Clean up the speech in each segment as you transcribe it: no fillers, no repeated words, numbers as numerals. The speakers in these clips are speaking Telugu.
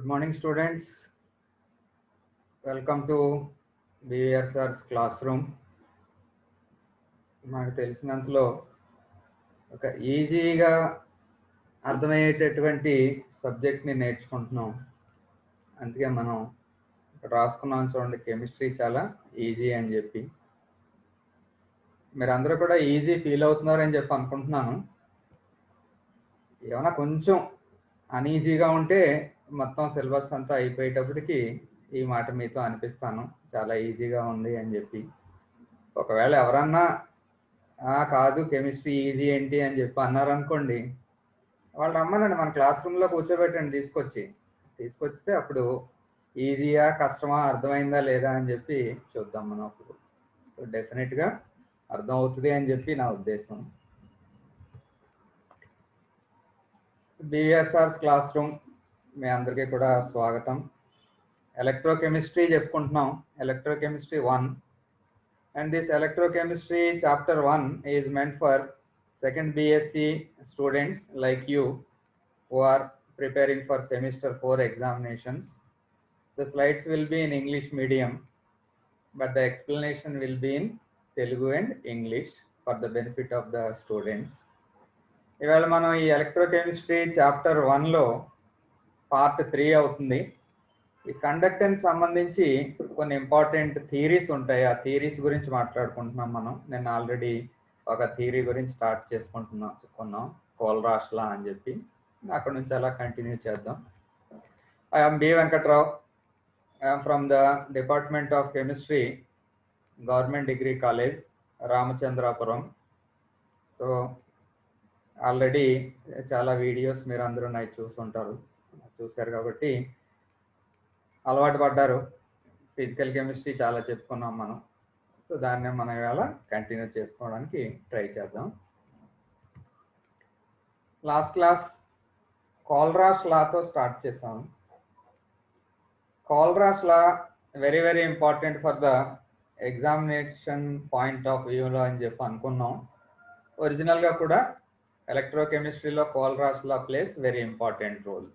Good morning, students. Welcome to BVSR's classroom. నాకు తెలిసినంతలో ఒక ఈజీగా అర్థమయ్యేటటువంటి సబ్జెక్ట్ని నేర్చుకుంటున్నాం. అందుకే మనం ఇక్కడ రాసుకున్నాం చూడండి, కెమిస్ట్రీ చాలా ఈజీ అని చెప్పి. మీరందరూ కూడా ఈజీ ఫీల్ అవుతున్నారని చెప్పి అనుకుంటున్నాను. ఏమైనా కొంచెం అన్ఈజీగా ఉంటే మొత్తం సిలబస్ అంతా అయిపోయేటప్పటికి ఈ మాట మీతో అనిపిస్తాను, చాలా ఈజీగా ఉంది అని చెప్పి. ఒకవేళ ఎవరన్నా కాదు కెమిస్ట్రీ ఈజీ ఏంటి అని చెప్పి అన్నారనుకోండి, వాళ్ళు రమ్మనండి, మన క్లాస్ రూమ్లో కూర్చోబెట్టండి, తీసుకొచ్చితే అప్పుడు ఈజీయా కష్టమా అర్థమైందా లేదా అని చెప్పి చూద్దాం మనం. అప్పుడు డెఫినెట్గా అర్థం అవుతుంది అని చెప్పి నా ఉద్దేశం. బీవీఎస్ఆర్స్ క్లాస్ రూమ్ మీ అందరికీ కూడా స్వాగతం. ఎలక్ట్రోకెమిస్ట్రీ చెప్పుకుంటున్నాం, electrochemistry 1. And this electrochemistry chapter 1 is meant for second BSc students like you who are preparing for semester 4 examinations. The slides will be in English medium, but the explanation will be in Telugu and English for the benefit of the students. ఇవాళ మనం ఈ ఎలక్ట్రోకెమిస్ట్రీ చాప్టర్ 1లో పార్ట్ 3 అవుతుంది. ఈ కండక్టెన్స్ సంబంధించి కొన్ని ఇంపార్టెంట్ థియరీస్ ఉంటాయి, ఆ థియరీస్ గురించి మాట్లాడుకుంటున్నాం మనం. నేను ఆల్రెడీ ఒక థియరీ గురించి స్టార్ట్ చెప్పుకున్నాం, కోల్రాష్ లా అని చెప్పి. అక్కడ నుంచి అలా కంటిన్యూ చేద్దాం. I'm B Venkatrao, I'm from the department of chemistry, government degree college, Ramachandrapuram. So already చాలా వీడియోస్ మీరు అందరూ నాకు చూశారు కాబట్టి అలవాటు పడ్డారు. ఫిజికల్ కెమిస్ట్రీ చాలా చెప్పుకున్నాం మనం. సో దాన్ని మనం ఇవాళ కంటిన్యూ చేసుకోవడానికి ట్రై చేద్దాం. లాస్ట్ క్లాస్ కోల్రాష్ లాతో స్టార్ట్ చేసాం. Kohlrausch law very very important for the examination point of వ్యూలో అని చెప్పి అనుకున్నాం. ఒరిజినల్గా కూడా ఎలక్ట్రోకెమిస్ట్రీలో Kohlrausch law plays very important role.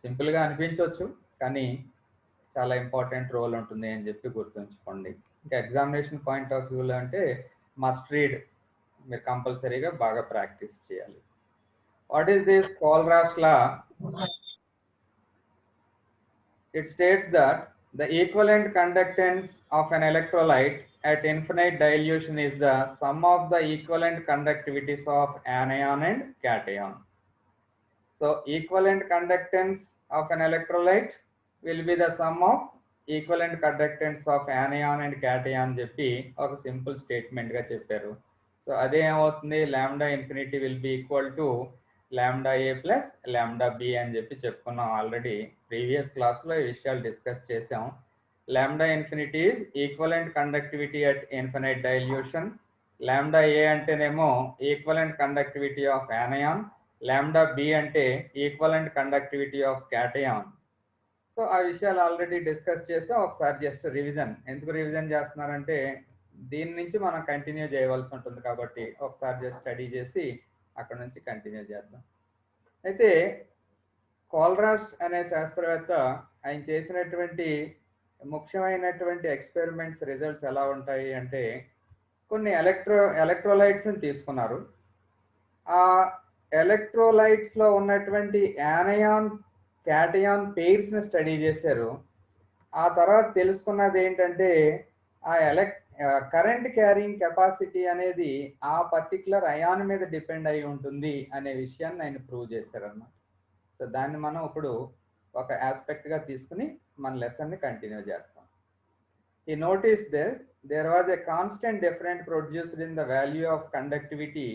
సింపుల్గా అనిపించవచ్చు, కానీ చాలా ఇంపార్టెంట్ రోల్ ఉంటుంది అని చెప్పి గుర్తుంచుకోండి. ఇంకా ఎగ్జామినేషన్ పాయింట్ ఆఫ్ వ్యూలో అంటే మస్ట్ రీడ్, మీరు కంపల్సరీగా బాగా ప్రాక్టీస్ చేయాలి. What is this Kohlrausch law? It states that the equivalent conductance of an electrolyte at infinite dilution is the sum of the equivalent conductivities of anion and cation. So equivalent conductance of an electrolyte will be the sum of equivalent conductance of anion and cation చెప్పి ఒక సింపుల్ స్టేట్మెంట్ గా చెప్పారు. సో అదే ఏమవుతుంది, lambda infinity will be equal to lambda A plus lambda B అని చెప్పి చెప్పుకున్నాం. ఆల్రెడీ ప్రీవియస్ క్లాస్లో ఈ విషయాలు డిస్కస్ చేసాం. Lambda infinity is equivalent conductivity at infinite dilution. Lambda A అంటేనేమో equivalent conductivity of anion, lambda B అంటే equivalent conductivity of cation. So ఆ విషయాలు ఆల్రెడీ డిస్కస్ చేసాం. ఒకసారి జస్ట్ రివిజన్. ఎందుకు రివిజన్ చేస్తున్నారంటే దీని నుంచి మనం కంటిన్యూ చేయవలసి ఉంటుంది కాబట్టి ఒకసారి జస్ట్ స్టడీ చేసి అక్కడ నుంచి కంటిన్యూ చేద్దాం. అయితే కోల్రాష్ అనే శాస్త్రవేత్త ఆయన చేసినటువంటి ముఖ్యమైనటువంటి ఎక్స్పెరిమెంట్స్ రిజల్ట్స్ ఎలా ఉంటాయి అంటే, కొన్ని ఎలక్ట్రోలైట్స్ని తీసుకున్నారు. ఆ ఎలక్ట్రోలైట్స్లో ఉన్నటువంటి యానయాన్ క్యాటయాన్ పెయిర్స్ని స్టడీ చేశారు. ఆ తర్వాత తెలుసుకున్నది ఏంటంటే ఆ కరెంట్ క్యారింగ్ కెపాసిటీ అనేది ఆ పర్టికులర్ అయాన్ మీద డిపెండ్ అయి ఉంటుంది అనే విషయాన్ని ఆయన ప్రూవ్ చేశారన్నమాట. సో దాన్ని మనం ఇప్పుడు ఒక ఆస్పెక్ట్గా తీసుకుని మన లెసన్ని కంటిన్యూ చేస్తాం. ఈ notice there was a constant different produced in the value of conductivity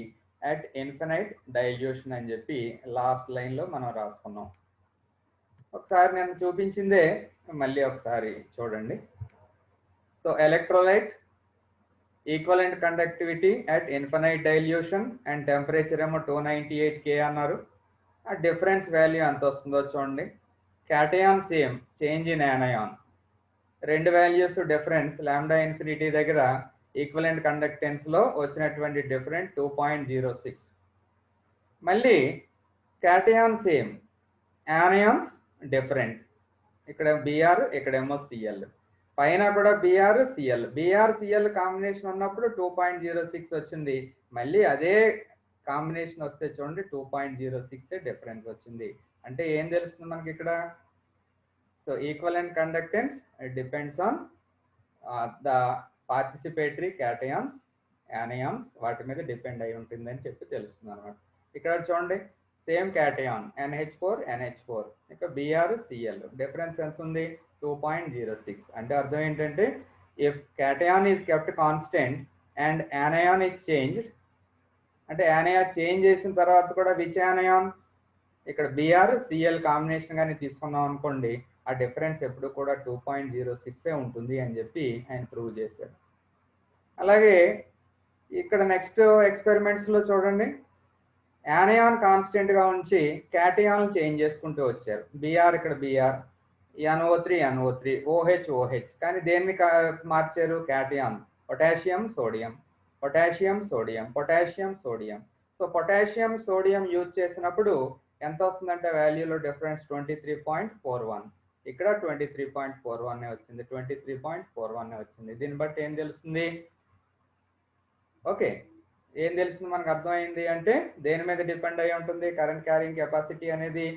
at infinite dilution అని చెప్పి లాస్ట్ లైన్లో మనం రాసుకున్నాం. ఒకసారి నేను చూపించిందే మళ్ళీ ఒకసారి చూడండి. So electrolyte equivalent conductivity at infinite dilution and temperature ఏమో 298 K అన్నారు. ఆ డిఫరెన్స్ వాల్యూ ఎంత వస్తుందో చూడండి. Cation same, change in anion, రెండు వాల్యూస్ డిఫరెన్స్. లాంబ్డా ఇన్ఫినిటీ దగ్గర ఈక్వలెంట్ కండక్టెన్స్లో వచ్చినటువంటి డిఫరెంట్ 2.06. మళ్ళీ క్యాటయాన్ సేమ్, యానయాన్స్ డిఫరెంట్. ఇక్కడ బిఆర్, ఇక్కడేమో సిఎల్, పైన కూడా B R C L. B R C L combination ఉన్నప్పుడు 2.06 వచ్చింది. మళ్ళీ అదే కాంబినేషన్ వస్తే చూడండి 2.06 డిఫరెన్స్ వచ్చింది. అంటే ఏం తెలుస్తుంది మనకి ఇక్కడ? So equivalent conductance depends on the participatory cations, anions, వాటి మీద డిపెండ్ అయి ఉంటుందని చెప్పి తెలుస్తుంది అనమాట. ఇక్కడ చూడండి సేమ్ క్యాటయాన్ NH4 NH4, ఇక బిఆర్ సిఎల్, డిఫరెన్స్ ఎంత ఉంది? 2.06. అంటే అర్థం ఏంటంటే if cation is kept constant and యానయాన్ is changed, అంటే యానయాన్ చేంజ్ చేసిన తర్వాత కూడా విచ్ యానయాన్, ఇక్కడ బిఆర్ సిఎల్ కాంబినేషన్ కానీ తీసుకున్నాం అనుకోండి, ఆ డిఫరెన్స్ ఎప్పుడు కూడా 2.06 ఉంటుంది అని చెప్పి ఆయన ప్రూవ్ చేశారు. అలాగే ఇక్కడ నెక్స్ట్ ఎక్స్పెరిమెంట్స్లో చూడండి, యానయాన్ కాన్స్టెంట్గా ఉంచి క్యాటయాన్ చేంజ్ చేసుకుంటూ వచ్చారు. బిఆర్ ఇక్కడ BR, NO3 NO3, OH OH, కానీ దేన్ని మార్చారు? Cation. Potassium sodium, potassium sodium, potassium sodium. So potassium sodium use చేసినప్పుడు ఎంత వస్తుందంటే వాల్యూలో డిఫరెన్స్ 23.41, ఇక్కడ 23.41 వచ్చింది, 23.41 వచ్చింది. దీన్ని బట్టి ఏం తెలుస్తుంది? ఓకే, ఏం తెలుస్తుంది మనకు? అర్థమైంది అంటే దేని మీద డిపెండ్ అయి ఉంటుంది కరెంట్ క్యారింగ్ కెపాసిటీ అనేది?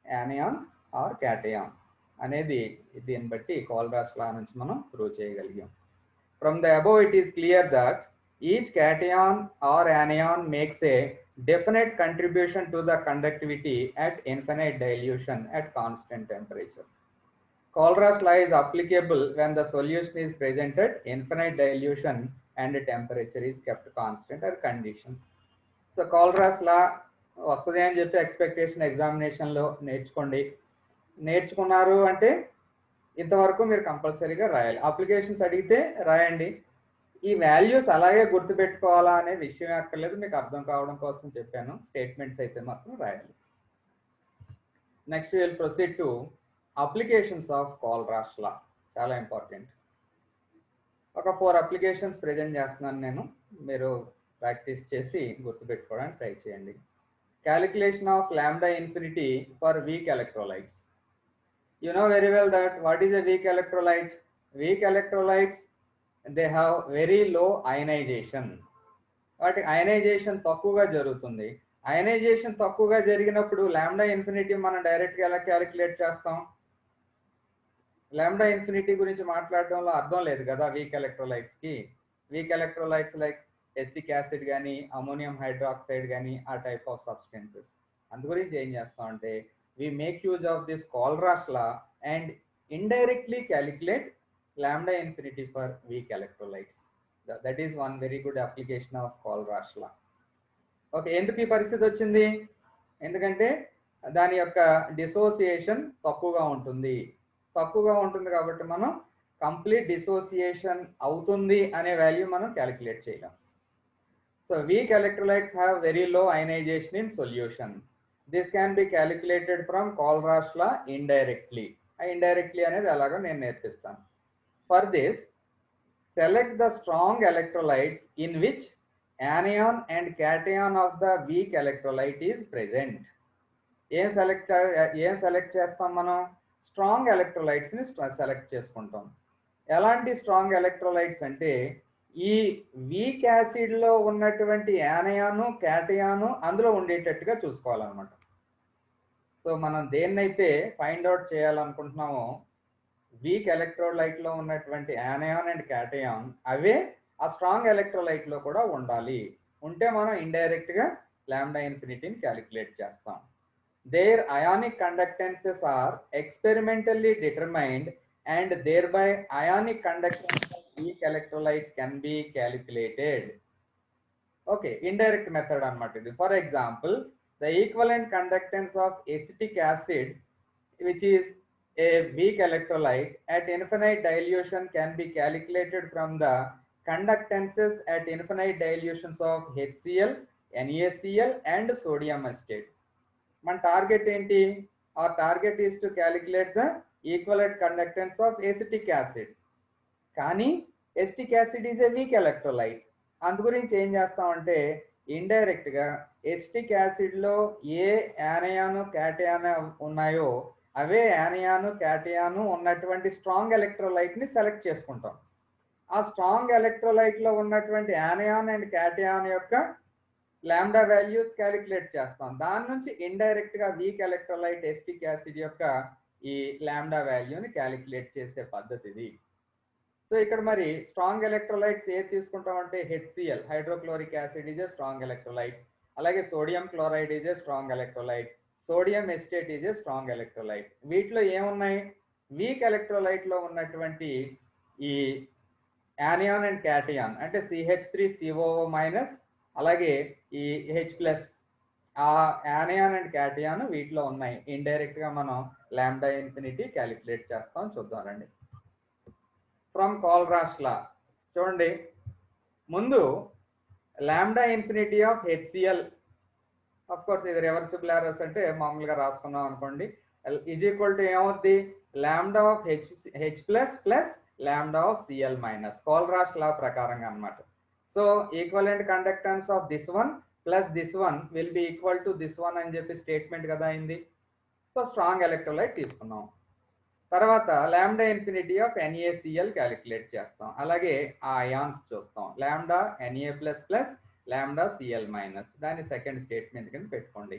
యానయాన్ ఆర్ క్యాటయాన్ అనేది. దీన్ని బట్టి కోల్రాస్ లా నుంచి మనం ప్రూవ్ చేయగలిగాం. From the above it is clear that each cation or anion makes a definite contribution to the conductivity at infinite dilution at constant temperature. Kohlrausch law is applicable when the solution is present at infinite dilution and the temperature is kept constant or condition. So Kohlrausch law వస్తుంది అని చెప్పి ఎక్స్పెక్టేషన్ ఎగ్జామినేషన్లో నేర్చుకున్నారు అంటే ఇంతవరకు మీరు కంపల్సరీగా రాయాలి. అప్లికేషన్స్ అడిగితే రాయండి. ఈ వాల్యూస్ అలాగే గుర్తుపెట్టుకోవాలా అనే విషయం అక్కర్లేదు, మీకు అర్థం కావడం కోసం చెప్పాను. స్టేట్మెంట్స్ అయితే మాత్రం రాయాలి. Next will proceed to applications of Kohlrausch law. చాలా ఇంపార్టెంట్. ఒక 4 అప్లికేషన్స్ ప్రెజెంట్ చేస్తున్నాను నేను, మీరు ప్రాక్టీస్ చేసి గుర్తుపెట్టుకోవడానికి ట్రై చేయండి. Calculation of lambda infinity for week electrolytes. You know very well that what is a weak electrolyte? Weak electrolytes, they have very low ionization. వాటి అయనైజేషన్ తక్కువగా జరుగుతుంది. అయనైజేషన్ తక్కువగా జరిగినప్పుడు లాంబ్డా ఇన్ఫినిటీ మనం డైరెక్ట్గా ఎలా క్యాలిక్యులేట్ చేస్తాం? లాంబ్డా ఇన్ఫినిటీ గురించి మాట్లాడడంలో అర్థం లేదు కదా వీక్ ఎలక్ట్రోలైట్స్కి. Weak electrolytes like acetic acid కానీ, అమోనియం హైడ్రాక్సైడ్ కానీ, ఆ టైప్ ఆఫ్ సబ్స్టెన్సెస్. అందు గురించి ఏం చేస్తామంటే we make use of this Kohlrausch law and indirectly calculate lambda infinity for weak electrolytes. That is one very good application of Kohlrausch law. Okay, ఎందుకు ఈ పరిస్థితి వచ్చింది? ఎందుకంటే దాని యొక్క డిసోసియేషన్ తక్కువగా ఉంటుంది కాబట్టి మనం కంప్లీట్ డిసోసియేషన్ అవుతుంది అనే వాల్యూ మనం క్యాలిక్యులేట్ చేయలేం. So weak electrolytes have very low ionisation in solution. This can be calculated from Kohlrausch law indirectly. Indirectly అనేది అలాగా నేను నేర్పిస్తాను. For this, select the strong electrolytes in which anion and cation of the weak electrolyte is present. ఏం సెలెక్ట్ చేస్తాం మనం? స్ట్రాంగ్ ఎలక్ట్రోలైట్స్ ని సెలెక్ట్ చేసుకుంటాం. ఎలాంటి స్ట్రాంగ్ ఎలక్ట్రోలైట్స్ అంటే ఈ వీక్ యాసిడ్ లో ఉన్నటువంటి యానయాను క్యాటయాను అందులో ఉండేటట్టుగా చూసుకోవాలన్నమాట. సో మనం దేన్నైతే ఫైండ్ అవుట్ చేయాలనుకుంటున్నామో వీక్ ఎలక్ట్రోలైట్ లో ఉన్నటువంటి యానయాన్ అండ్ క్యాటయాన్ అవే ఆ స్ట్రాంగ్ ఎలక్ట్రోలైట్ లో కూడా ఉండాలి. ఉంటే మనం ఇండైరెక్ట్ గా లాంబ్డా ఇన్ఫినిటీని క్యాలిక్యులేట్ చేస్తాం. Their ionic conductances are experimentally determined and thereby ionic conductance of weak electrolyte can be calculated. Okay, indirect method anamata idi. For example, the equivalent conductance of acetic acid, which is a weak electrolyte, at infinite dilution can be calculated from the conductances at infinite dilutions of HCl, NaCl and sodium acetate. Man target enti? Our target is to calculate the equivalent conductance of acetic acid. కానీ acetic acid is A weak electrolyte. అందు గురించి ఏం చేస్తామంటే ఇండైరెక్ట్ గా ఎసిటిక్ యాసిడ్ లో ఏ యానయాను క్యాటయాన్ ఉన్నాయో అవే యానియాను క్యాటియాను ఉన్నటువంటి స్ట్రాంగ్ ఎలక్ట్రోలైట్ని సెలెక్ట్ చేసుకుంటాం. ఆ స్ట్రాంగ్ ఎలక్ట్రోలైట్లో ఉన్నటువంటి యానియాన్ అండ్ క్యాటియాన్ యొక్క లాంబ్డా వాల్యూస్ క్యాలిక్యులేట్ చేస్తాం. దాని నుంచి ఇండైరెక్ట్గా వీక్ ఎలక్ట్రోలైట్ ఎస్టిక్ యాసిడ్ యొక్క ఈ లాంబ్డా వాల్యూని క్యాలిక్యులేట్ చేసే పద్ధతి ఇది. సో ఇక్కడ మరి స్ట్రాంగ్ ఎలక్ట్రోలైట్స్ ఏది తీసుకుంటామంటే HCl, hydrochloric acid is a strong electrolyte. అలాగే sodium chloride is a strong electrolyte. Sodium acetate is a strong electrolyte. వీటిలో ఏమున్నాయి? వీక్ ఎలక్ట్రోలైట్లో ఉన్నటువంటి ఈ యానియాన్ అండ్ క్యాటియాన్ అంటే CH3COO మైనస్ అలాగే ఈ H+, ఆ యానియాన్ అండ్ క్యాటియాన్ వీటిలో ఉన్నాయి. ఇండైరెక్ట్గా మనం లాంబ్డా ఇన్ఫినిటీ క్యాలిక్యులేట్ చేస్తాం. చూద్దాం రండి. ఫ్రమ్ కాల్రాస్ లా చూడండి, ముందు lambda infinity of HCl, of course ఇది రివర్సిబుల్ ఎర్రర్స్ అంటే మామూలుగా రాసుకున్నాం అనుకోండి, ఈజ్ ఈక్వల్ టు ఏమవుద్ది? Lambda of H+ plus lambda of Cl minus, Kohlrausch law ప్రకారంగా అన్నమాట. So equivalent conductance of this one plus this one will be equal to this one అని చెప్పి స్టేట్మెంట్ కదా అయింది. సో స్ట్రాంగ్ ఎలక్ట్రోలైట్ తీసుకున్నాం. తర్వాత lambda infinity of NaCl calculate చేస్తాం. అలాగే ఆ అయాన్స్ చూస్తాం, lambda Na plus plus lambda Cl minus, దాన్ని సెకండ్ స్టేట్మెంట్ కింద పెట్టుకోండి.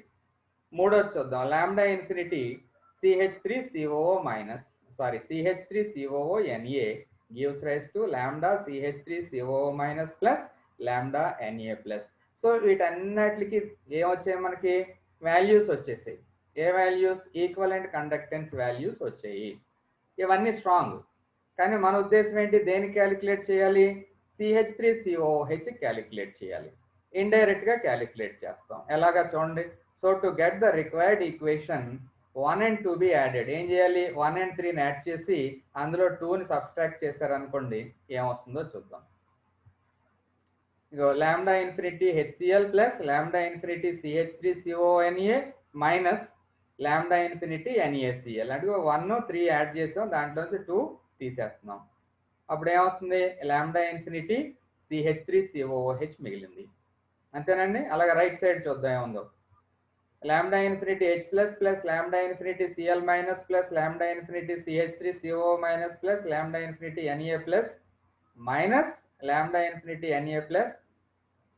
మూడోది చూద్దాం, lambda infinity CH3COO minus CH3COO Na gives rise to lambda CH3COO minus plus lambda Na plus. So వీటన్నిటికి ఏమొచ్చాయి? మనకి వాల్యూస్ వచ్చేసాయి. ఏ వాల్యూస్? ఈక్వలెంట్ కండక్టెన్స్ వాల్యూస్ వచ్చాయి. ఇవన్నీ స్ట్రాంగ్. కానీ మన ఉద్దేశం ఏంటి? దేనికి క్యాలిక్యులేట్ చేయాలి? CH3COOH క్యాలిక్యులేట్ చేయాలి. ఇండైరెక్ట్గా క్యాలిక్యులేట్ చేస్తాం. ఎలాగా చూడండి. So to get the required equation 1 and 2 be added. ఏం చేయాలి? 1 and 3ని యాడ్ చేసి అందులో 2ని సబ్స్ట్రాక్ట్ చేశారనుకోండి, ఏమొస్తుందో చూద్దాం. ఇగో lambda infinity HCl plus lambda infinity CH3CONA minus lambda infinity NaCl. అంటే 1, 3 యాడ్ చేసాం, దాంట్లో నుంచి 2 తీసేస్తున్నాం. అప్పుడు ఏమొస్తుంది? లాంబ్డా ఇన్ఫినిటీ CH3COOH మిగిలింది. అంతేనండి. అలాగే రైట్ సైడ్ చూద్దాం ఏముందో. Lambda infinity H plus lambda infinity Cl minus plus lambda infinity CH3COO minus plus lambda infinity Na plus minus lambda infinity Na plus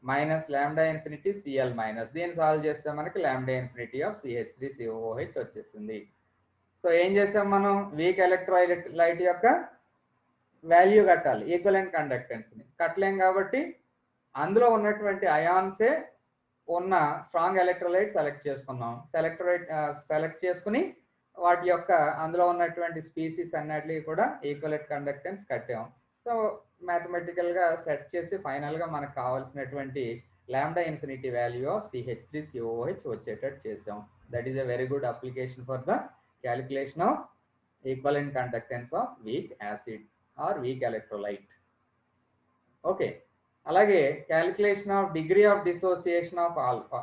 minus lambda infinity Cl minus. దీన్ని సాల్వ్ చేస్తే మనకి లాంబ్డా ఇన్ఫినిటీ ఆఫ్ CH3COOH వచ్చేసింది. సో ఏం చేసాం మనం? వీక్ ఎలక్ట్రోలైట్ యొక్క వాల్యూ కట్టాలి, ఈక్వలెంట్ కండక్టెన్స్ని కట్టలేం కాబట్టి అందులో ఉన్నటువంటి అయాన్సే ఉన్న స్ట్రాంగ్ ఎలక్ట్రోలైట్ సెలెక్ట్ చేసుకున్నాం. సెలెక్ట్ చేసుకుని వాటి యొక్క అందులో ఉన్నటువంటి స్పీసీస్ అన్నిటికి కూడా ఈక్వలెంట్ కండక్టెన్స్ కట్టాం. సో మ్యాథమెటికల్గా సెట్ చేసి ఫైనల్గా మనకు కావాల్సినటువంటి lambda infinity value of CH3COOH వచ్చేటట్టు చేసాం. That is a very good application for the calculation of equivalent conductance of weak acid or weak electrolyte. Okay. అలాగే calculation of degree of dissociation of alpha.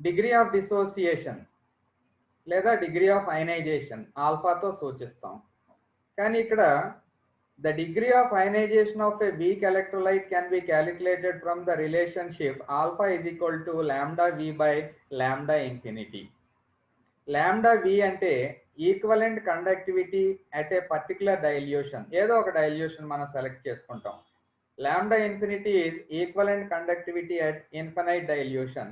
Degree of dissociation లేదా డిగ్రీ ఆఫ్ అయనైజేషన్ ఆల్ఫాతో సూచిస్తాం. కానీ ఇక్కడ the degree of ionization of a weak electrolyte can be calculated from the relationship alpha is equal to lambda V by lambda infinity. Lambda V అంటే equivalent conductivity at a particular dilution. ఏదో ఒక డైల్యూషన్ మనం సెలెక్ట్ చేసుకుంటాం. Lambda infinity is equivalent conductivity at infinite dilution.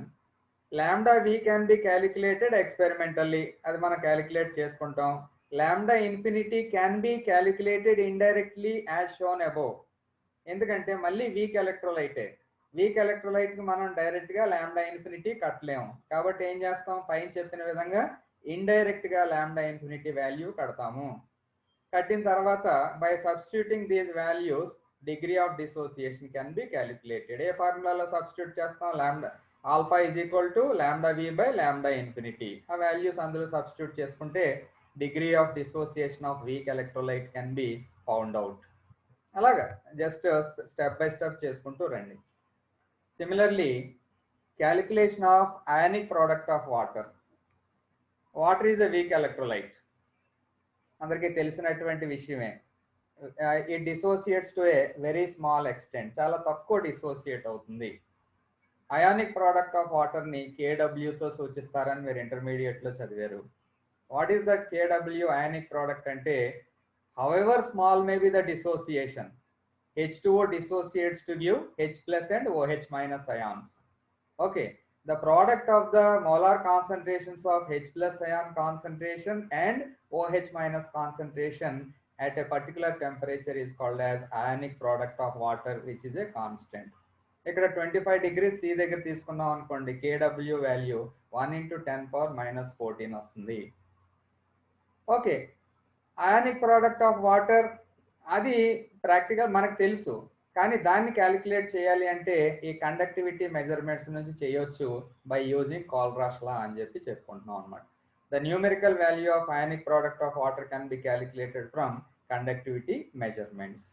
Lambda V can be calculated experimentally. అది మనం క్యాలిక్యులేట్ చేసుకుంటాం. Lambda infinity can be calculated indirectly as shown above. ఎందుకంటే మళ్ళీ వీక్ ఎలక్ట్రోలైటే. వీక్ ఎలక్ట్రోలైట్కి మనం డైరెక్ట్గా లాంబ్డా ఇన్ఫినిటీ కట్టలేము. కాబట్టి ఏం చేస్తాం? పైన చెప్పిన విధంగా ఇండైరెక్ట్గా లాంబ్డా ఇన్ఫినిటీ వాల్యూ కడతాము. కట్టిన తర్వాత by substituting these values degree of dissociation can be calculated. ఏ ఫార్ములాలో సబ్స్టిట్యూట్ చేస్తాం? Lambda alpha is equal to lambda V by lambda infinity. ఆ వాల్యూస్ అందులో సబ్స్టిట్యూట్ చేసుకుంటే degree of dissociation of weak electrolyte can be found out. అలాగా జస్ట్ స్టెప్ బై స్టెప్ చేసుకుంటూ రండి. Similarly calculation of ionic product of water. Water is a weak electrolyte, అందరికీ తెలిసినటువంటి విషయమే. It dissociates to a very small extent, చాలా తక్కువ డిసోసియేట్ అవుతుంది. అయానిక్ ప్రోడక్ట్ ఆఫ్ వాటర్ని KW తో సూచిస్తారని మీరు ఇంటర్మీడియట్లో చదివారు. What is that KW ionic product అంటే however small may be the dissociation, H2O dissociates to give H plus and OH minus ions. Okay, the product of the molar concentrations of H plus ion concentration and OH minus concentration at a particular temperature is called as ionic product of water, which is a constant. ఇక్కడ 25 degrees C దగ్గర తీసుకున్నాం అనుకోండి, KW వాల్యూ 1 × 10⁻⁻14 వస్తుంది. Okay, ionic product of water అది ప్రాక్టికల్ మనకు తెలుసు, కానీ దాన్ని క్యాలిక్యులేట్ చేయాలి అంటే ఈ కండక్టివిటీ మెజర్మెంట్స్ నుంచి చేయొచ్చు బై యూజింగ్ కాల్రాష్ లా అని చెప్పి చెప్పుకుంటున్నాం అనమాట. The numerical value of ionic product of water can be calculated from conductivity measurements.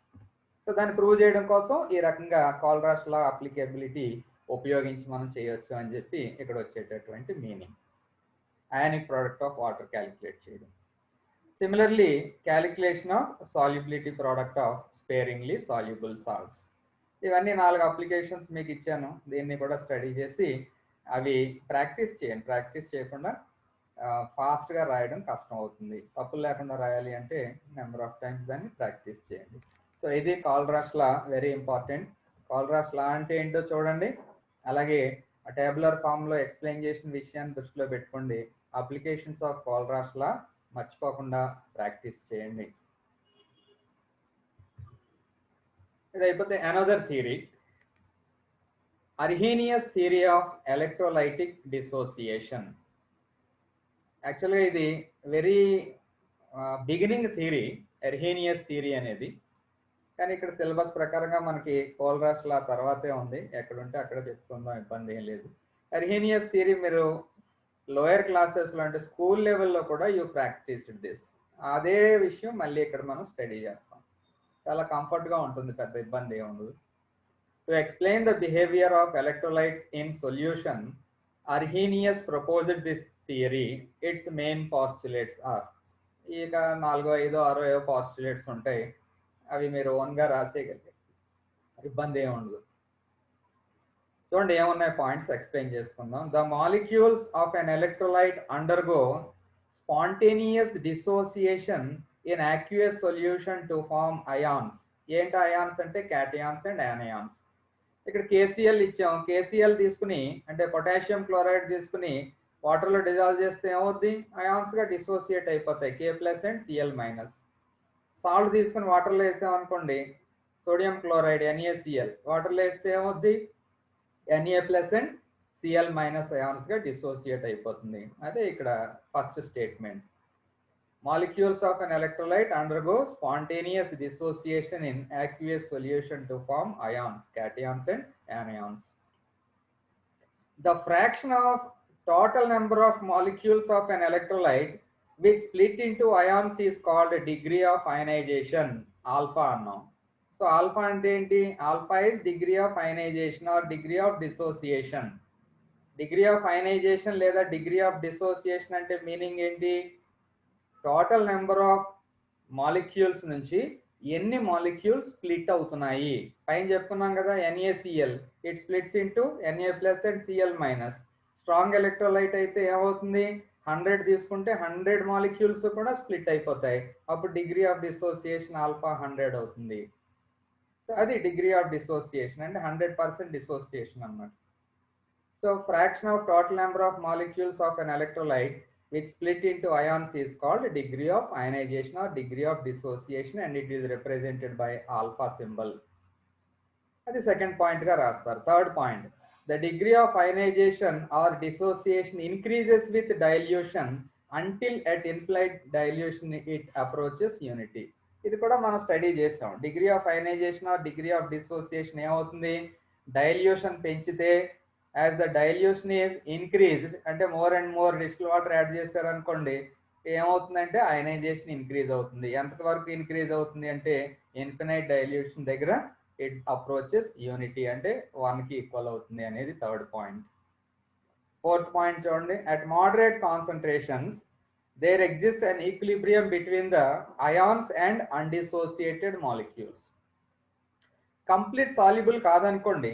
So దాన్ని ప్రూవ్ చేయడం కోసం ఈ రకంగా కాల్రాష్ లా అప్లికేబిలిటీ ఉపయోగించి మనం చేయొచ్చు అని చెప్పి ఇక్కడ వచ్చేటటువంటి meaning, ionic product of water calculate చేయడం. Similarly, calculation of solubility product of sparingly soluble salts. ఇవన్నీ 4 అప్లికేషన్స్ మీకు ఇచ్చాను, దీన్ని కూడా స్టడీ చేసి అవి ప్రాక్టీస్ చేయండి. ప్రాక్టీస్ చేయకుండా ఫాస్ట్గా రాయడం కష్టం అవుతుంది. తప్పులు లేకుండా రాయాలి అంటే నెంబర్ ఆఫ్ టైమ్స్ దాన్ని ప్రాక్టీస్ చేయండి. సో ఇది కాల్రాష్ లా, వెరీ ఇంపార్టెంట్. కాల్రాష్ లా అంటే ఏంటో చూడండి, అలాగే టేబులర్ ఫామ్లో ఎక్స్ప్లెయిన్ చేసిన విషయాన్ని దృష్టిలో పెట్టుకోండి. అప్లికేషన్స్ ఆఫ్ కాల్రాష్ లా మర్చిపోకుండా ప్రాక్టీస్ చేయండి. ఇది అయిపోతే another theory, Arrhenius theory of electrolytic dissociation. యాక్చువల్గా ఇది very beginning theory, Arrhenius theory అనేది. కానీ ఇక్కడ సిలబస్ ప్రకారంగా మనకి కాల్రాష్ లా తర్వాతే ఉంది, ఎక్కడుంటే అక్కడ చెప్పుకుందాం, ఇబ్బంది ఏం లేదు. అర్హీనియస్ థియరీ మీరు లోయర్ క్లాసెస్లో అంటే స్కూల్ లెవెల్లో కూడా యూ ప్రాక్టీస్డ్ దిస్. అదే విషయం మళ్ళీ ఇక్కడ మనం స్టడీ చేస్తాం. చాలా కంఫర్ట్గా ఉంటుంది, పెద్ద ఇబ్బంది ఏమి ఉండదు. To explain the behaviour of electrolytes in solution, Arrhenius proposed this theory. Its main postulates are, ఇక 4, 5, 6 పాస్టులేట్స్ ఉంటాయి, అవి మీరు ఓన్గా రాసేయగలిగే ఇబ్బంది ఏమి ఉండదు. చూడండి ఏమున్నాయి పాయింట్స్ ఎక్స్ప్లెయిన్ చేసుకుందాం. The molecules of an electrolyte undergo spontaneous dissociation in aqueous solution to form ions. ఏంటి అయాన్స్ అంటే క్యాటయాన్స్ అండ్ యానయాన్స్. ఇక్కడ KCl ఇచ్చాం, KCl తీసుకుని అంటే పొటాషియం క్లోరైడ్ తీసుకుని వాటర్లో డిజాల్వ్ చేస్తే ఏమవుద్ది, అయాన్స్గా డిసోసియేట్ అయిపోతాయి, K+ అండ్ Cl-. సాల్ట్ తీసుకుని వాటర్లో వేసాం అనుకోండి, సోడియం క్లోరైడ్ NaCl, వాటర్లో వేస్తే ఏమవుద్ది, Na+ అండ్ Cl- అయాన్స్గా డిసోసియేట్ అయిపోతుంది. అదే ఇక్కడ first statement. Molecules of an electrolyte undergo spontaneous dissociation in aqueous solution to form ions, cations and anions. The fraction of total number of molecules of an electrolyte which split into ions is called degree of ionization, alpha అన్నాం. సో ఆల్ఫా అంటే ఏంటి, alpha is degree of ionization or degree of dissociation. Degree of ionisation లేదా డిగ్రీ ఆఫ్ డిసోసియేషన్ అంటే మీనింగ్ ఏంటి, టోటల్ నెంబర్ ఆఫ్ మాలిక్యూల్స్ నుంచి ఎన్ని మాలిక్యూల్స్ స్ప్లిట్ అవుతున్నాయి. పైన చెప్పుకున్నాం కదా, NaCl it splits into Na+ and Cl-. Strong electrolyte అయితే ఏమవుతుంది, 100 తీసుకుంటే 100 మాలిక్యూల్స్ కూడా స్ప్లిట్ అయిపోతాయి, అప్పుడు డిగ్రీ ఆఫ్ డిసోసియేషన్ ఆల్ఫా 100 అవుతుంది. సో అది డిగ్రీ ఆఫ్ డిసోసియేషన్ అంటే 100% డిసోసియేషన్ అన్నమాట. So fraction of total number of molecules of an electrolyte which split into ions is called degree of ionization or degree of dissociation, and it is represented by alpha symbol. అది సెకండ్ పాయింట్ గా రాస్తారు. Third point, the degree of ionization or dissociation increases with dilution until at infinite dilution it approaches unity. ఇది కూడా మనం స్టడీ చేస్తాం. Degree of ionization or degree of dissociation ఏమవుతుంది, డైల్యూషన్ పెంచితే, as the dilution is increased అంటే more and more distilled water add చేశారు అనుకోండి, ఏమవుతుందంటే అయనైజేషన్ ఇంక్రీజ్ అవుతుంది. ఎంతవరకు ఇంక్రీజ్ అవుతుంది అంటే ఇన్ఫినైట్ డైల్యూషన్ దగ్గర ఇట్ అప్రోచెస్ యూనిటీ అంటే 1కి ఈక్వల్ అవుతుంది అనేది థర్డ్ పాయింట్. ఫోర్త్ పాయింట్ చూడండి, at moderate concentrations there exists an equilibrium between the ions and undissociated molecules. Complete soluble కాదనుకోండి,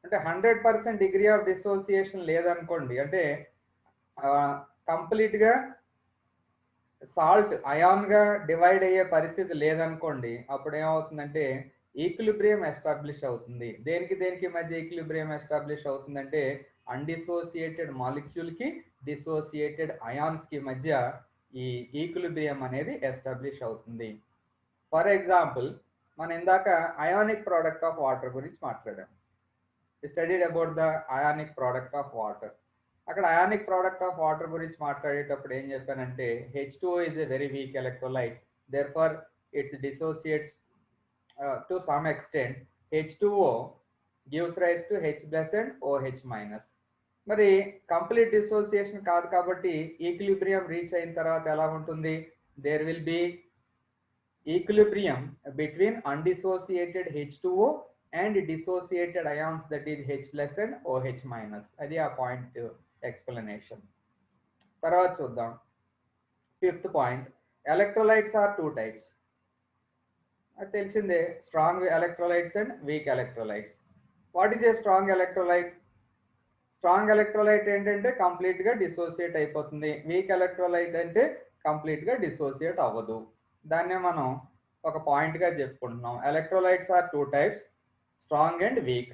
అంటే 100% డిగ్రీ ఆఫ్ డిసోసియేషన్ లేదనుకోండి, అంటే కంప్లీట్గా సాల్ట్ అయాన్గా డివైడ్ అయ్యే పరిస్థితి లేదనుకోండి, అప్పుడు ఏమవుతుందంటే ఈక్విలిబ్రియం ఎస్టాబ్లిష్ అవుతుంది. దేనికి దేనికి మధ్య ఈక్విలిబ్రియం ఎస్టాబ్లిష్ అవుతుందంటే అన్డిసోసియేటెడ్ మాలిక్యూల్కి డిసోసియేటెడ్ అయాన్స్కి మధ్య ఈ ఈక్విలిబ్రియం అనేది ఎస్టాబ్లిష్ అవుతుంది. ఫర్ ఎగ్జాంపుల్, మనం ఇందాక అయానిక్ ప్రోడక్ట్ ఆఫ్ వాటర్ గురించి మాట్లాడాం. Studied about the ionic product of water. అక్కడ అయానిక్ ప్రోడక్ట్ ఆఫ్ వాటర్ గురించి మాట్లాడేటప్పుడు ఏం చెప్పానంటే H2O is a very weak electrolyte, therefore it dissociates to some extent. H2O gives rise to H plus and OH minus. మరి కంప్లీట్ డిసోసియేషన్ కాదు కాబట్టి ఈక్విలిబ్రియం రీచ్ అయిన తర్వాత ఎలా ఉంటుంది? There will be equilibrium between undissociated H2O and dissociated ions, that is H plus and OH minus. అది ఆ పాయింట్ ఎక్స్ప్లెనేషన్. తర్వాత చూద్దాం fifth point. Electrolytes are two types. అది తెలిసిందే, strong electrolytes and weak electrolytes. What is a strong electrolyte? Strong electrolyte ఏంటంటే కంప్లీట్గా డిసోసియేట్ అయిపోతుంది. వీక్ ఎలక్ట్రోలైట్ అంటే కంప్లీట్గా డిసోసియేట్ అవ్వదు. దాన్నే మనం ఒక పాయింట్గా చెప్పుకుంటున్నాం. Electrolytes are two types, strong and weak.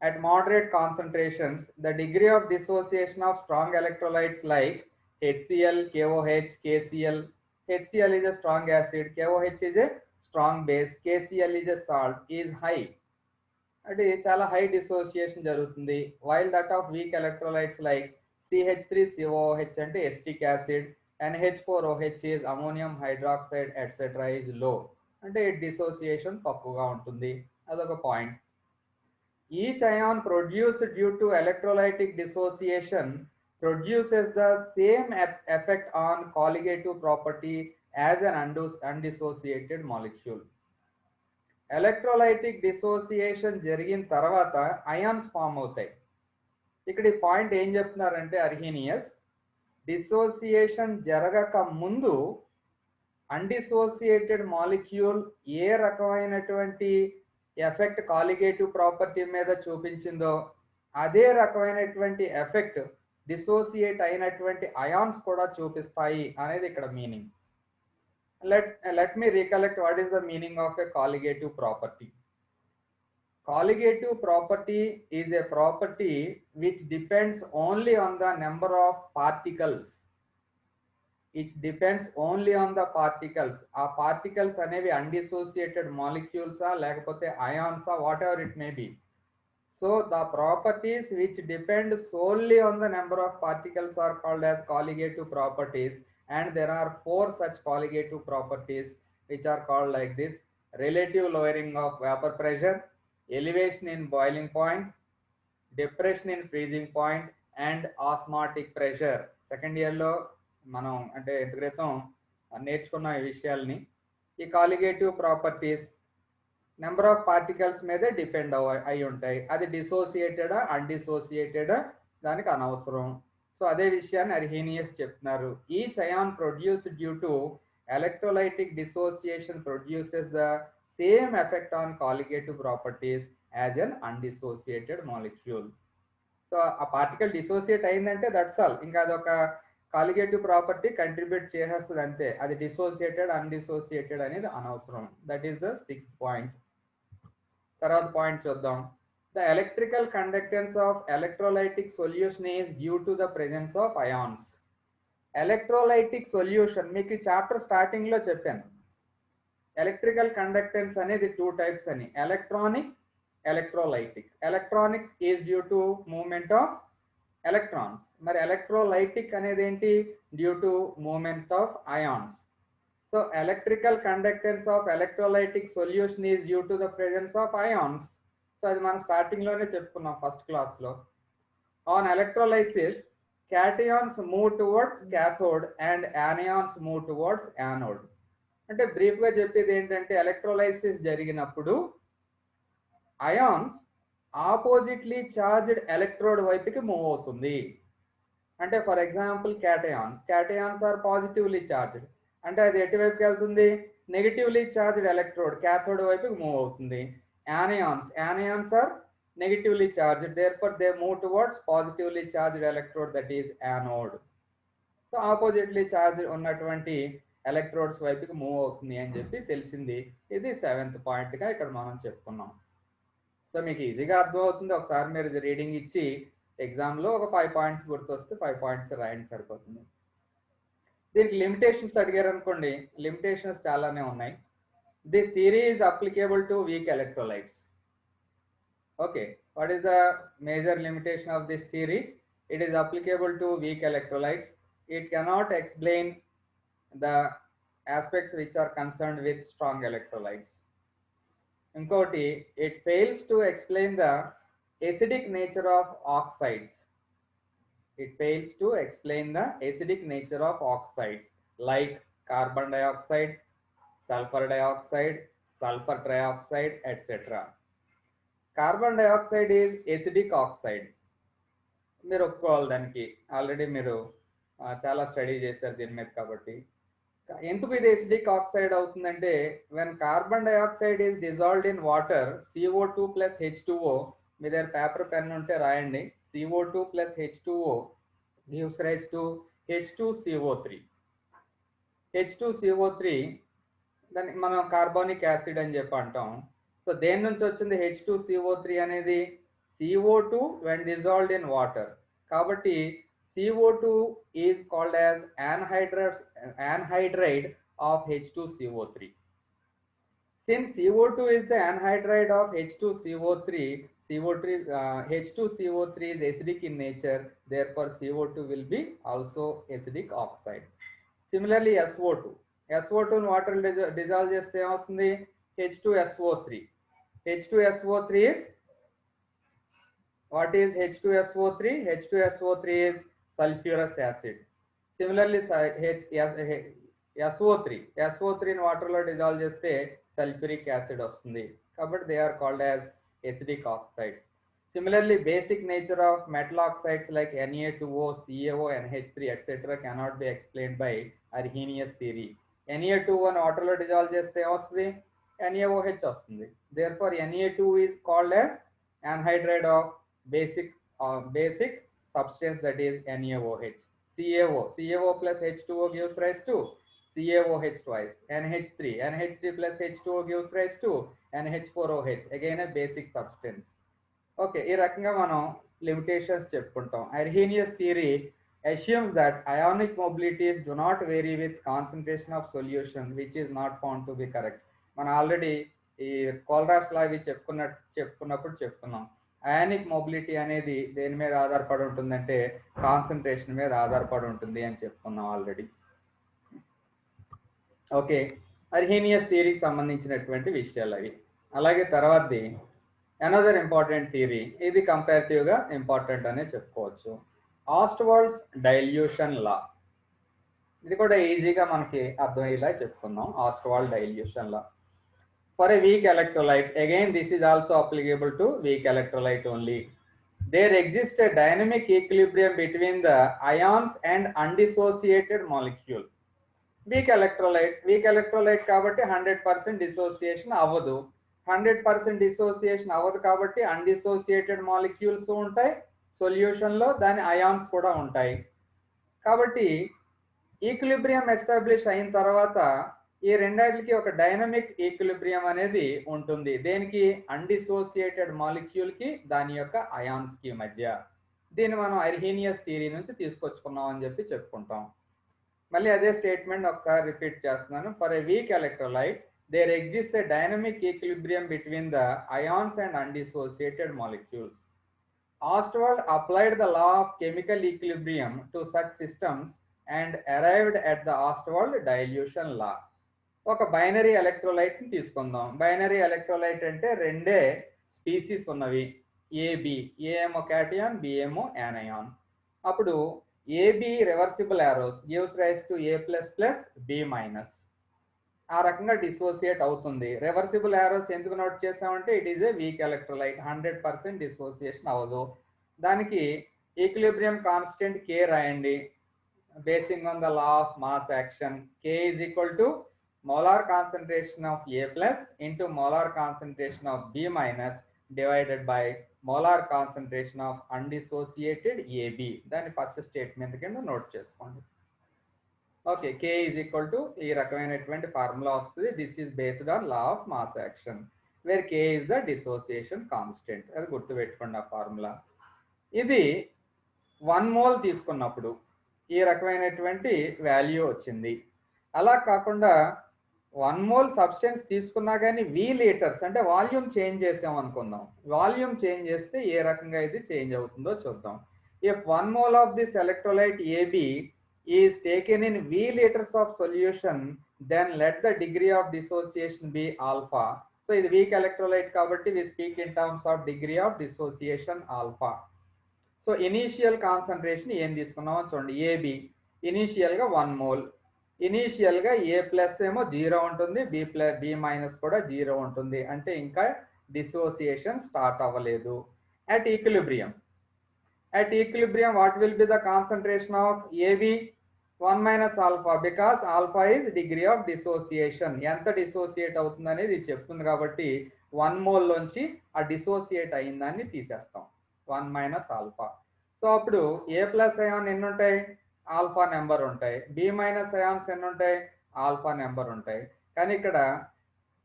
At moderate concentrations, the degree of dissociation of strong electrolytes like HCl, KOH, KCl. HCl is a strong acid, KOH is a strong base, KCl is a salt, is high. అంటే చాలా హై డిసోసియేషన్ జరుగుతుంది. While that of week electrolytes like CH3COOH అంటే acetic acid, NH4OH is ammonium hydroxide etcetera is low. అంటే డిసోసియేషన్ తక్కువగా ఉంటుంది. అదొక point. Each ion produced due to electrolytic dissociation produces the same effect on colligative property as an undissociated molecule. Electrolytic dissociation జరిగిన తర్వాత అయాన్స్ ఫామ్ అవుతాయి. ఇక్కడ ఈ పాయింట్ ఏం చెప్తున్నారంటే అర్హీనియస్, డిసోసియేషన్ జరగక ముందు అన్డిసోసియేటెడ్ మాలిక్యూల్ ఏ రకమైనటువంటి ఎఫెక్ట్ కాలిగేటివ్ ప్రాపర్టీ మీద చూపించిందో అదే రకమైనటువంటి ఎఫెక్ట్ డిసోసియేట్ అయినటువంటి అయాన్స్ కూడా చూపిస్తాయి అనేది ఇక్కడ meaning. let me recollect what is the meaning of a colligative property. Colligative property is a property which depends only on the number of particles. It depends only on the particles. ఆ particles అనేవి undissociated molecules లేకపోతే ions whatever it may be. So the properties which depend solely on the number of particles are called as colligative properties, and there are four such colligative properties which are called like this: relative lowering of vapor pressure, elevation in boiling point, depression in freezing point, and osmotic pressure. Second year లో మనం అంటే క్రితం నేర్చుకున్న ఈ విషయాల్ని. ఈ colligative properties number of particles మీదే డిపెండ్ అయి ఉంటాయి. అది డిసోసియేటెడా అన్డిసోసియేటెడా దానికి అనవసరం. సో అదే విషయాన్ని అర్హీనియస్ చెప్తున్నారు. Each ion produced due to electrolytic dissociation produces the same effect on colligative properties as an undissociated molecule. So ఆ పార్టికల్ డిసోసియేట్ అయిందంటే దట్స్ ఆల్, ఇంకా అదొక కాలిగేటివ్ ప్రాపర్టీ కంట్రిబ్యూట్ చేసేస్తుంది అంతే. అది డిసోసియేటెడ్ అన్డిసోసియేటెడ్ అనేది అనవసరం. That is the sixth point. తర్వాత పాయింట్ చూద్దాం. The electrical conductance of electrolytic solution is due to the presence of ions. Electrolytic solution మీకు చాప్టర్ స్టార్టింగ్ లో చెప్పాను. ఎలక్ట్రికల్ కండక్టెన్స్ అనేది టూ టైప్స్ అని, electronic, electrolytic. Electronic is due to movement of electrons. మరి ఎలక్ట్రోలైటిక్ అనేది ఏంటి? Due to movement of ions. So electrical conductance of electrolytic solution is due to the presence of ions. So అది మనం స్టార్టింగ్ లోనే చెప్పుకున్నాం ఫస్ట్ క్లాస్ లో. On electrolysis cations move towards cathode and anions move towards anode. అంటే బ్రీఫ్ గా చెప్పేది ఏంటంటే ఎలక్ట్రోలైసిస్ జరిగినప్పుడు అయాన్స్ ఆపోజిట్లీ చార్జ్డ్ ఎలక్ట్రోడ్ వైపుకి మూవ్ అవుతుంది. అంటే for example cations are positively charged, అంటే అది ఎటువైపుకి వెళ్తుంది? నెగిటివ్లీ చార్జ్డ్ ఎలక్ట్రోడ్ క్యాథోడ్ వైపుకి మూవ్ అవుతుంది. anions are negatively charged, therefore they move towards positively charged electrode, that is anode. So oppositely charge ఉన్నటువంటి ఎలక్ట్రోడ్స్ వైపుకి మూవ్ అవుతుంది అని చెప్పి తెలిసింది. ఇది 7th పాయింట్గా ఇక్కడ మనం చెప్పుకున్నాం. సో మీకు ఈజీగా అర్థమవుతుంది. ఒకసారి మీరు రీడింగ్ ఇచ్చి ఎగ్జామ్లో ఒక 5 పాయింట్స్ గుర్తొస్తే 5 పాయింట్స్ రాయండి సరిపోతుంది. దీనికి లిమిటేషన్స్ అడిగారు అనుకోండి, లిమిటేషన్స్ చాలానే ఉన్నాయి. This theory is applicable to week electrolytes. Okay, what is the major limitation of this theory? It is applicable to weak electrolytes. It cannot explain the aspects which are concerned with strong electrolytes. Inkoti, it fails to explain the acidic nature of oxides. It fails to explain the acidic nature of oxides like carbon dioxide, sulfur dioxide, sulfur trioxide, etc. Carbon dioxide is acidic oxide. మీరు ఒప్పుకోవాలి, దానికి ఆల్రెడీ మీరు చాలా స్టడీ చేశారు దీని మీద. కాబట్టి ఎందుకు ఇది ఎసిడిక్ ఆక్సైడ్ అవుతుందంటే, when carbon dioxide is dissolved in water, CO2 plus H2O, మీ దగ్గర పేపర్ పెన్ ఉంటే రాయండి, CO2 plus H2O gives rise to H2CO3. H2CO3 దాన్ని మనం కార్బోనిక్ యాసిడ్ అని చెప్పి అంటాం. సో దేని నుంచి వచ్చింది H2CO3 అనేది? CO2 when dissolved in water. కాబట్టి CO2 is called as anhydride of H2CO3. Since CO2 is the anhydride of H2CO3, H2CO3 is acidic in nature, therefore CO2 will be also acidic oxide. Similarly SO2 in water dissolve చేస్తే ఏమవుతుంది? H2SO3. H2SO3 is, what is H2SO3? H2SO3 is sulfurous acid. Similarly SO3 in water లో dissolve చేస్తే sulfuric acid వస్తుంది. కాబట్టి they are called as acidic oxides. Similarly, basic nature of metal oxides like Na2O, CaO, NH3 etc. cannot be explained by Arrhenius theory. Na2O in water లో dissolve చేస్తే ఏమొస్తుంది? NaOH వస్తుంది. Therefore Na2 is called as anhydride of basic substance, that is NaOH. CaO plus H2O gives rise to CaOH twice. NH3 plus H2O gives rise to NH4OH, again a basic substance. Okay, ఈ రకంగా మనం లిమిటేషన్స్ చెప్పుకుంటాం. Arrhenius theory assumes that ionic mobilities do not vary with concentration of solution, which is not found to be correct. మనం ఆల్రెడీ ఈ కోల్రాస్ లా ఇవి చెప్పుకున్నప్పుడు చెప్పుకున్నాం. అయానిక్ మొబిలిటీ అనేది దేని మీద ఆధారపడి ఉంటుందంటే కాన్సన్ట్రేషన్ మీద ఆధారపడి ఉంటుంది అని చెప్పుకున్నాం ఆల్రెడీ. ఓకే, అర్హీనియస్ థియరీకి సంబంధించినటువంటి విషయాలు అవి. అలాగే తర్వాతది అనదర్ ఇంపార్టెంట్ థియరీ, ఇది కంపారిటివ్గా ఇంపార్టెంట్ అనే చెప్పుకోవచ్చు, ఆస్ట్వాల్డ్స్ డైల్యూషన్ లా. ఇది కూడా ఈజీగా మనకి అర్థమయ్యేలా చెప్పుకుందాం. Ostwald dilution law for a weak electrolyte, again this is also applicable to weak electrolyte only. There exists a dynamic equilibrium between the ions and undissociated molecule. Weak electrolyte కాబట్టి 100% dissociation అవ్వదు. 100% dissociation అవ్వదు కాబట్టి undissociated molecules ఉంటాయి సొల్యూషన్లో, దాని అయాన్స్ కూడా ఉంటాయి. కాబట్టి ఈక్విలిబ్రియం ఎస్టాబ్లిష్ అయిన తర్వాత ఈ రెండాటికి ఒక డైనమిక్ ఈక్విలిబ్రియం అనేది ఉంటుంది. దేనికి? అన్డిసోసియేటెడ్ మాలిక్యూల్ కి దాని యొక్క అయాన్స్ కి మధ్య. దీన్ని మనం అర్హీనియస్ థియరీ నుంచి తీసుకొచ్చుకున్నాం అని చెప్పి చెప్పుకుంటాం. మళ్ళీ అదే స్టేట్మెంట్ ఒకసారి రిపీట్ చేస్తున్నాను. For a weak electrolyte there exist a dynamic equilibrium between the ions and undissociated molecules. Ostwald applied the law of chemical equilibrium to such systems and arrived at the Ostwald dilution law. ఒక బైనరీ ఎలక్ట్రోలైట్ ని తీసుకుందాం. బైనరీ ఎలక్ట్రోలైట్ అంటే రెండే స్పీసీస్ ఉన్నవి, ఏబి, ఏమో క్యాటియాన్, బిఏమో యానయాన్. అప్పుడు A B reversible arrows gives rise to A++ B-. ఆ రకంగా డిసోసియేట్ అవుతుంది. రివర్సిబుల్ యారోస్ ఎందుకు నోట్ చేసామంటే it is a weak electrolyte, 100% dissociation అవ్వదు. దానికి ఈక్విలిబ్రియం కాన్స్టెంట్ K రాయండి. Basing on the law of mass action, K is equal to molar concentration of A+ into molar concentration of B- divided by molar concentration of undissociated AB. దాని ఫస్ట్ స్టేట్మెంట్ కింద నోట్ చేసుకోండి. Okay, K is equal to ఈ రకమైనటువంటి ఫార్ములా వస్తుంది. This is based on law of mass action where K is the dissociation constant. అది గుర్తుపెట్టుకోండి ఆ ఫార్ములా. ఇది 1 మోల్ తీసుకున్నప్పుడు ఈ రకమైనటువంటి వాల్యూ వచ్చింది. అలా కాకుండా 1 మోల్ సబ్స్టెన్స్ తీసుకున్నా కానీ V లీటర్స్ అంటే వాల్యూమ్ చేంజ్ చేసాం అనుకుందాం. వాల్యూమ్ చేంజ్ చేస్తే ఏ రకంగా ఇది చేంజ్ అవుతుందో చూద్దాం. If 1 mole of this electrolyte AB is taken in V liters of solution, then let the degree of dissociation be alpha. So ఇది weak electrolyte కాబట్టి we speak in terms of degree of dissociation alpha. So initial concentration ఏం తీసుకున్నామో చూడండి. AB ఇనీషియల్గా 1 mole. ఇనీషియల్గా A+ ఏమో 0 ఉంటుంది, B మైనస్ కూడా 0 ఉంటుంది. అంటే ఇంకా డిసోసియేషన్ స్టార్ట్ అవ్వలేదు. At equilibrium, what will be the concentration of AB? 1 minus alpha, because alpha is degree of dissociation. ఎంత డిసోసియేట్ అవుతుంది అనేది చెప్తుంది కాబట్టి 1 mole లోంచి ఆ డిసోసియేట్ అయిందాన్ని తీసేస్తాం, 1 minus alpha. సో అప్పుడు A+ అయాన్ ఎన్ని ఉంటాయి? ఆల్ఫా నెంబర్ ఉంటాయి. B- అయాన్స్ ఎన్ని ఉంటాయి? ఆల్ఫా నెంబర్ ఉంటాయి. కానీ ఇక్కడ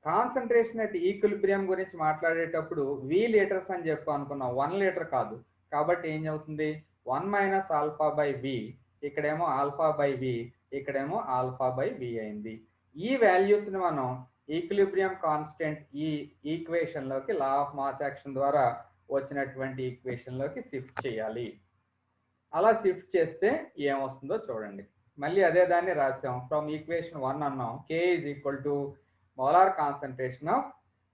కాన్సన్ట్రేషన్ అట్ ఈక్విలిబ్రియం గురించి మాట్లాడేటప్పుడు V లీటర్స్ అని చెప్పి అనుకున్నాం, 1 లీటర్ కాదు. కాబట్టి ఏం అవుతుంది? 1 minus alpha by V, ఇక్కడేమో ఆల్ఫా బై V, ఇక్కడేమో ఆల్ఫా బై V అయింది. ఈ వాల్యూస్ని మనం ఈక్విలిబ్రియం కాన్స్టెంట్ ఈ ఈక్వేషన్లోకి లా ఆఫ్ మాస్ యాక్షన్ ద్వారా వచ్చినటువంటి ఈక్వేషన్లోకి షిఫ్ట్ చేయాలి. అలా షిఫ్ట్ చేస్తే ఏమొస్తుందో చూడండి. మళ్ళీ అదే దాన్ని రాసాం. ఫ్రమ్ ఈక్వేషన్ 1 అన్నాం K is equal to molar concentration of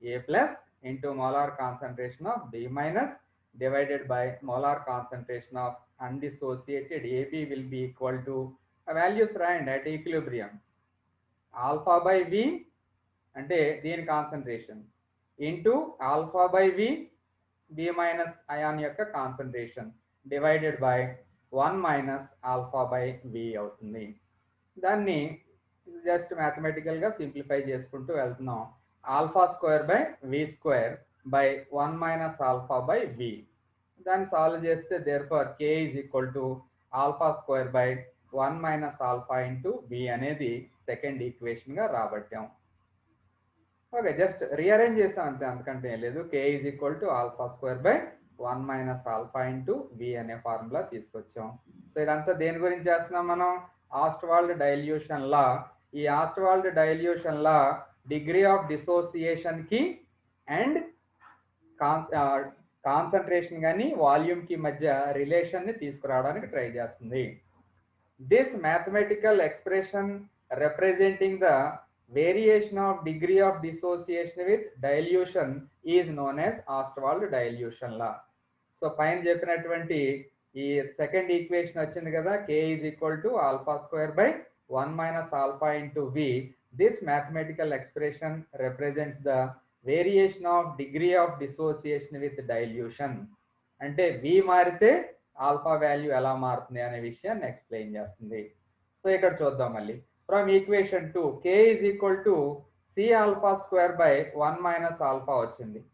A+ into molar concentration of B- divided by molar concentration of undissociated AB will be equal to values రాయండి at equilibrium. Alpha by V అంటే దీని concentration into alpha by V, B- ion యొక్క concentration divided by 1 minus alpha by V అవుతుంది. దాన్ని జస్ట్ మ్యాథమెటికల్గా సింప్లిఫై చేసుకుంటూ వెళ్తున్నాం. Alpha square by V square by 1 minus alpha by V. దాన్ని సాల్వ్ చేస్తే therefore K is equal to alpha square by 1 minus alpha into V అనేది సెకండ్ ఈక్వేషన్ గా రాబట్టాం. ఓకే, జస్ట్ రీఅరేంజ్ చేసాం అంతే, అంతకంటే ఏం లేదు. K is equal to alpha square by 1 minus alpha into V అనే ఫార్ములా తీసుకొచ్చాం. సో ఇదంతా దేని గురించి చేస్తున్నాం మనం? Ostwald dilution law. ఈ Ostwald dilution law degree of dissociation కి అండ్ కాన్సన్ట్రేషన్ కానీ వాల్యూమ్ కి మధ్య రిలేషన్ ని తీసుకురావడానికి ట్రై చేస్తుంది. This mathematical expression representing the variation of degree of dissociation with dilution is known as Ostwald dilution law. So పైన చెప్పినటువంటి ఈ సెకండ్ ఈక్వేషన్ వచ్చింది కదా, K is equal to alpha square by 1 minus alpha into V. This mathematical expression represents the variation of degree of dissociation with dilution. అంటే V మారితే ఆల్ఫా వాల్యూ ఎలా మారుతుంది అనే విషయాన్ని ఎక్స్ప్లెయిన్ చేస్తుంది. సో ఇక్కడ చూద్దాం మళ్ళీ. From equation 2 K is equal to C alpha square by 1 minus alpha వచ్చింది.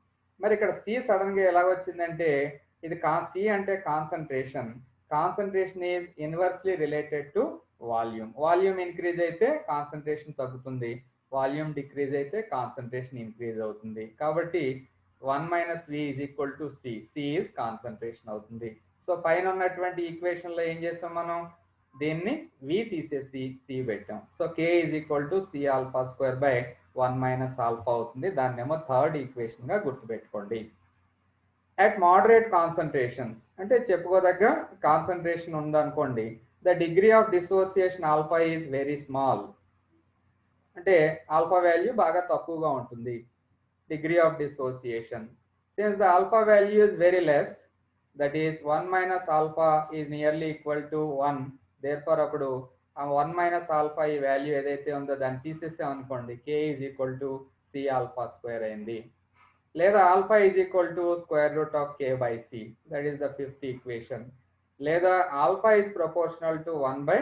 మరి ఇక్కడ C సడన్ గా ఎలా వచ్చిందంటే, ఇది C అంటే concentration. Concentration is inversely related to volume. Volume increase అయితే కాన్సన్ట్రేషన్ తగ్గుతుంది, వాల్యూమ్ డిక్రీజ్ అయితే కాన్సన్ట్రేషన్ ఇంక్రీజ్ అవుతుంది. కాబట్టి 1 minus V is equal to C. C is concentration అవుతుంది. సో పైన ఉన్నటువంటి ఈక్వేషన్ లో ఏం చేస్తాం మనం? దీన్ని V తీసేసి C పెట్టాం. So K is equal to C alpha square by 1 minus alpha అవుతుంది. దాన్ని ఏమో థర్డ్ ఈక్వేషన్ గా గుర్తుపెట్టుకోండి. అట్ మోడరేట్ కాన్సన్ట్రేషన్స్ అంటే చెప్పుకోదగ్గ కాన్సన్ట్రేషన్ ఉందనుకోండి, the degree of dissociation alpha is very small. అంటే ఆల్ఫా వాల్యూ బాగా తక్కువగా ఉంటుంది, degree of dissociation. Since the alpha value is very less, that is 1 minus alpha is nearly equal to 1. Therefore అప్పుడు ఆ 1 minus alpha ఈ వాల్యూ ఏదైతే ఉందో దాన్ని తీసేసాం అనుకోండి, K is equal to C alpha square అయింది. లేదా alpha is equal to square root of K by C, that is the fifth equation. లేదా alpha is proportional to 1 by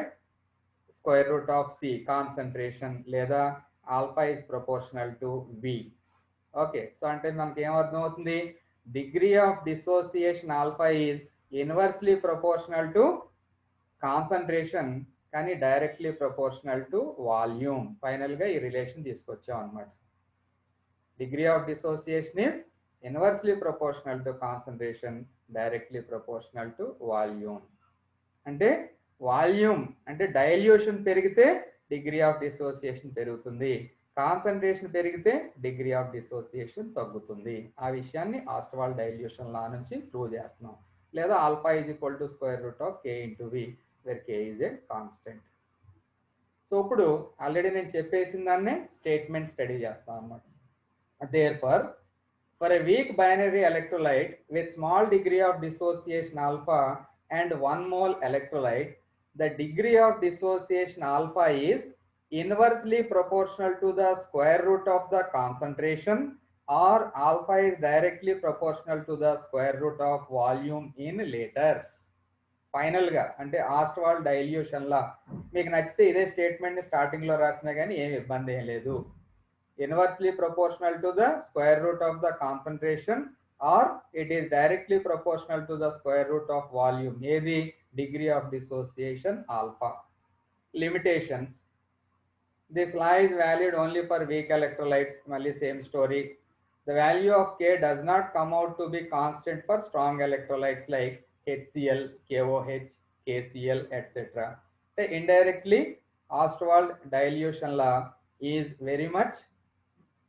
square root of C concentration, లేదా alpha is proportional to V. Okay, so అంటే మనకి ఏమర్థం అవుతుంది? Degree of dissociation alpha is inversely proportional to concentration, కానీ డైరెక్ట్లీ ప్రపోర్షనల్ టు వాల్యూమ్. ఫైనల్గా ఈ రిలేషన్ తీసుకొచ్చాం అనమాట. Degree of dissociation is inversely proportional to concentration, directly proportional to volume. అంటే వాల్యూమ్ అంటే డైల్యూషన్ పెరిగితే డిగ్రీ ఆఫ్ డిసోసియేషన్ పెరుగుతుంది, కాన్సన్ట్రేషన్ పెరిగితే డిగ్రీ ఆఫ్ డిసోసియేషన్ తగ్గుతుంది. ఆ విషయాన్ని ఆస్ట్వాల్డ్ డైల్యూషన్ లా నుంచి ప్రూవ్ చేస్తున్నాం. లేదా alpha is equal to square root of K into V, where K is a constant. So ఇప్పుడు ఆల్రెడీ నేను చెప్పేసిన దాన్నే స్టేట్మెంట్ స్టడీ చేస్తాం అన్నమాట. Therefore, for a weak binary electrolyte with small degree of dissociation alpha and 1 mole electrolyte, the degree of dissociation alpha is inversely proportional to the square root of the concentration, or alpha is directly proportional to the square root of volume in liters. Final గా అంటే ఆస్ట్వాల్డ్ డైల్యూషన్ లా మీకు నచ్చితే ఇదే స్టేట్మెంట్ ని స్టార్టింగ్ లో రాసినా కానీ ఏమి ఇబ్బంది ఏం లేదు. Inversely proportional to the square root of the concentration, or it is directly proportional to the square root of volume. ఏది degree of dissociation alpha. Limitations. This law is valid only for weak electrolytes. మళ్ళీ same story. The value of K does not come out to be constant for strong electrolytes like HCl, KOH, KCl, etc. Indirectly, Ostwald dilution law is very much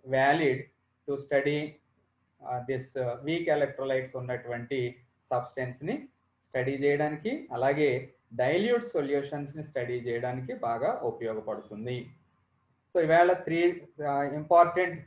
valid to study this weak electrolytes ఉన్నటువంటి సబ్స్టెన్స్ ని స్టడీ చేయడానికి, అలాగే డైల్యూట్ సొల్యూషన్స్ ని స్టడీ చేయడానికి బాగా ఉపయోగపడుతుంది. సో ఇవాళ 3 ఇంపార్టెంట్